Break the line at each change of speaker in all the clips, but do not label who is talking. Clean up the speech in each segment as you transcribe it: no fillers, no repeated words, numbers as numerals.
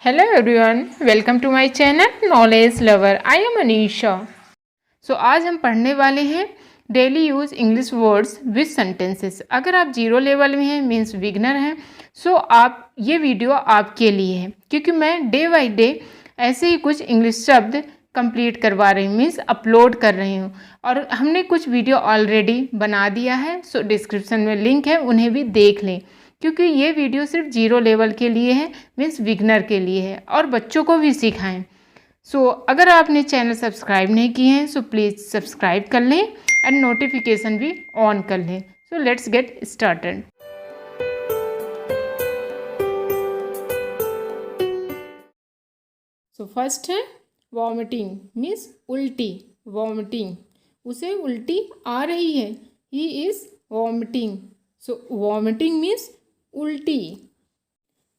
Hello everyone, welcome to my channel Knowledge Lover. I am Anisha. आज हम पढ़ने वाले हैं daily use English words with sentences. अगर आप जीरो लेवल में हैं मीन्स बिगनर हैं, आप ये वीडियो आपके लिए है, क्योंकि मैं डे बाई डे ऐसे ही कुछ इंग्लिश शब्द कंप्लीट करवा रही हूँ, मीन्स अपलोड कर रही हूँ। और हमने कुछ वीडियो ऑलरेडी बना दिया है, डिस्क्रिप्शन में लिंक है, उन्हें भी देख लें, क्योंकि ये वीडियो सिर्फ जीरो लेवल के लिए है, मीन्स बिगनर के लिए है, और बच्चों को भी सिखाएं। अगर आपने चैनल सब्सक्राइब नहीं किए हैं प्लीज़ सब्सक्राइब कर लें एंड नोटिफिकेशन भी ऑन कर लें। Let's get started. फर्स्ट है वॉमिटिंग, मीन्स उल्टी। वॉमिटिंग, उसे उल्टी आ रही है, he is vomiting. Vomiting means उल्टी।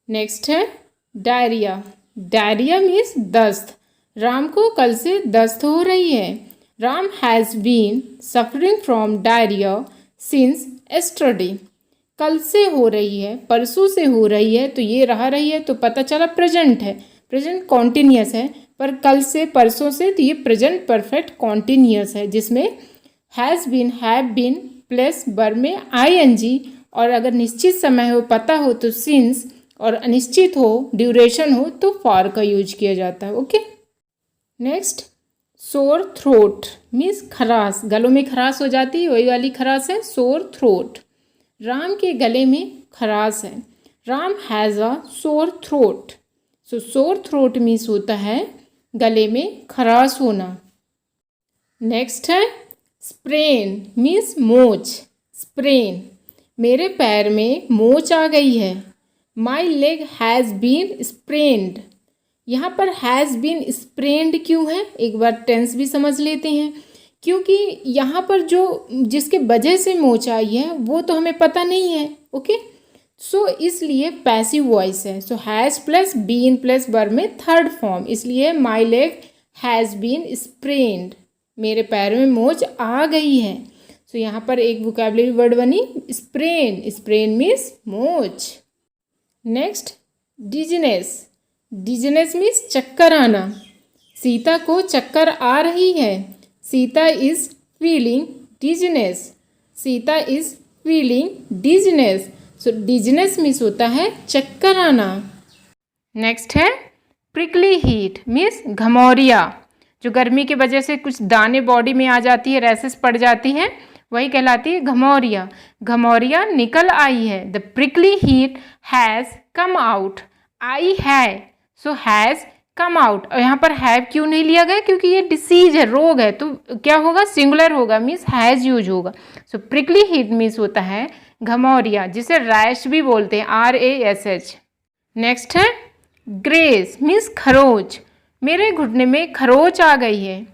नेक्स्ट है डायरिया। डायरिया मीन्स दस्त। राम को कल से दस्त हो रही है। Ram has been suffering from diarrhoea since yesterday. कल से हो रही है, परसों से हो रही है, तो ये रही है तो पता चला प्रेजेंट है, प्रेजेंट कॉन्टिन्यूस है। पर कल से परसों से तो ये प्रेजेंट परफेक्ट कॉन्टिन्यूस है, जिसमें has been, have been plus verb में आईएनजी, और अगर निश्चित समय हो, पता हो तो सिंस, और अनिश्चित हो, ड्यूरेशन हो तो फॉर का यूज किया जाता है। Okay. Next sore throat means खराश। गलों में खराश हो जाती है, वही वाली खराश है सोर थ्रोट। राम के गले में खराश है। Ram has a sore throat. Sore throat means होता है गले में खराश होना। नेक्स्ट है स्प्रेन मीन्स मोच। स्प्रेन, मेरे पैर में मोच आ गई है। My leg has been sprained. यहाँ पर हैज़ बीन स्प्रेन्ड क्यों है, एक बार टेंस भी समझ लेते हैं। क्योंकि यहाँ पर जो जिसके वजह से मोच आई है वो तो हमें पता नहीं है। ओके, इसलिए पैसिव वॉइस है। Has plus been plus verb में थर्ड फॉर्म, इसलिए my leg has been sprained, मेरे पैर में मोच आ गई है। यहाँ पर एक वोकैबुलरी वर्ड बनी स्प्रेन। स्प्रेन मीन्स मोच। Next dizziness. डिजीनेस मीन्स चक्कर आना। सीता को चक्कर आ रही है। Sita is feeling dizziness. Sita is feeling dizziness. Dizziness means होता है चक्कर आना। नेक्स्ट है प्रिकली हीट मीन्स घमौरिया। जो गर्मी की वजह से कुछ दाने बॉडी में आ जाती है, रैसेस पड़ जाती है, वही कहलाती है घमौरिया। घमौरिया निकल आई है। The prickly heat has come out. आई है, हैज़ कम आउट। और यहाँ पर हैव क्यों नहीं लिया गया, क्योंकि ये डिसीज है, रोग है, तो क्या होगा, सिंगुलर होगा, मीन्स हैज़ यूज होगा। प्रिकली हीट मीन्स होता है घमौरिया, जिसे रैश भी बोलते हैं, RASH। नेक्स्ट है ग्रेस मीन्स खरोच। मेरे घुटने में खरोच आ गई है।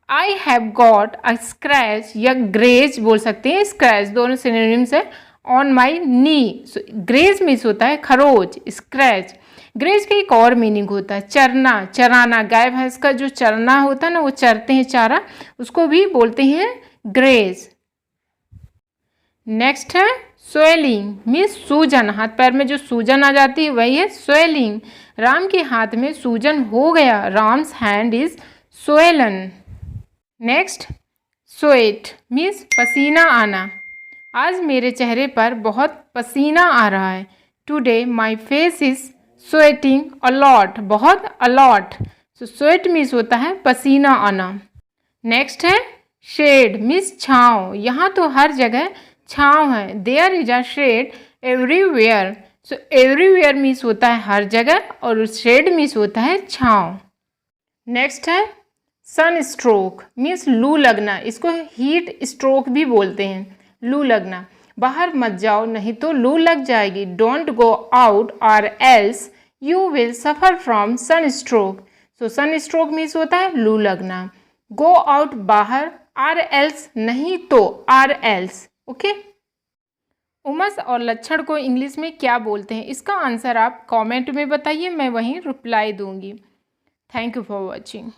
I have got a scratch, या ग्रेज बोल सकते हैं, स्क्रैच दोनों सिनोनिम्स है, on my knee. Graze means होता है खरोच, स्क्रैच। ग्रेज का एक और मीनिंग होता है चरना, चराना। गाय भैंस का जो चरना होता है ना, वो चरते हैं चारा, उसको भी बोलते हैं ग्रेज। नेक्स्ट है स्वेलिंग मीन्स सूजन। हाथ पैर में जो सूजन आ जाती है वही है स्वेलिंग। राम के हाथ में सूजन हो गया। Ram's hand is swollen. Next sweat means पसीना आना। आज मेरे चेहरे पर बहुत पसीना आ रहा है। Today my face is sweating a lot, बहुत अलॉट। स्वेट मीन्स होता है पसीना आना। नेक्स्ट है शेड मीन्स छाँव। यहाँ तो हर जगह छाँव है। There is a shade everywhere. Everywhere means होता है हर जगह, और शेड मीन्स होता है छाँव। नेक्स्ट है सन स्ट्रोक मीन्स लू लगना। इसको हीट स्ट्रोक भी बोलते हैं, लू लगना। बाहर मत जाओ नहीं तो लू लग जाएगी। Don't go out or else you will suffer from sunstroke. Sunstroke means होता है लू लगना। गो आउट बाहर, आर एल्स नहीं तो, आर एल्स। ओके। उमस और लक्षण को इंग्लिश में क्या बोलते हैं, इसका आंसर आप कमेंट में बताइए, मैं वहीं रिप्लाई दूंगी। Thank you for watching.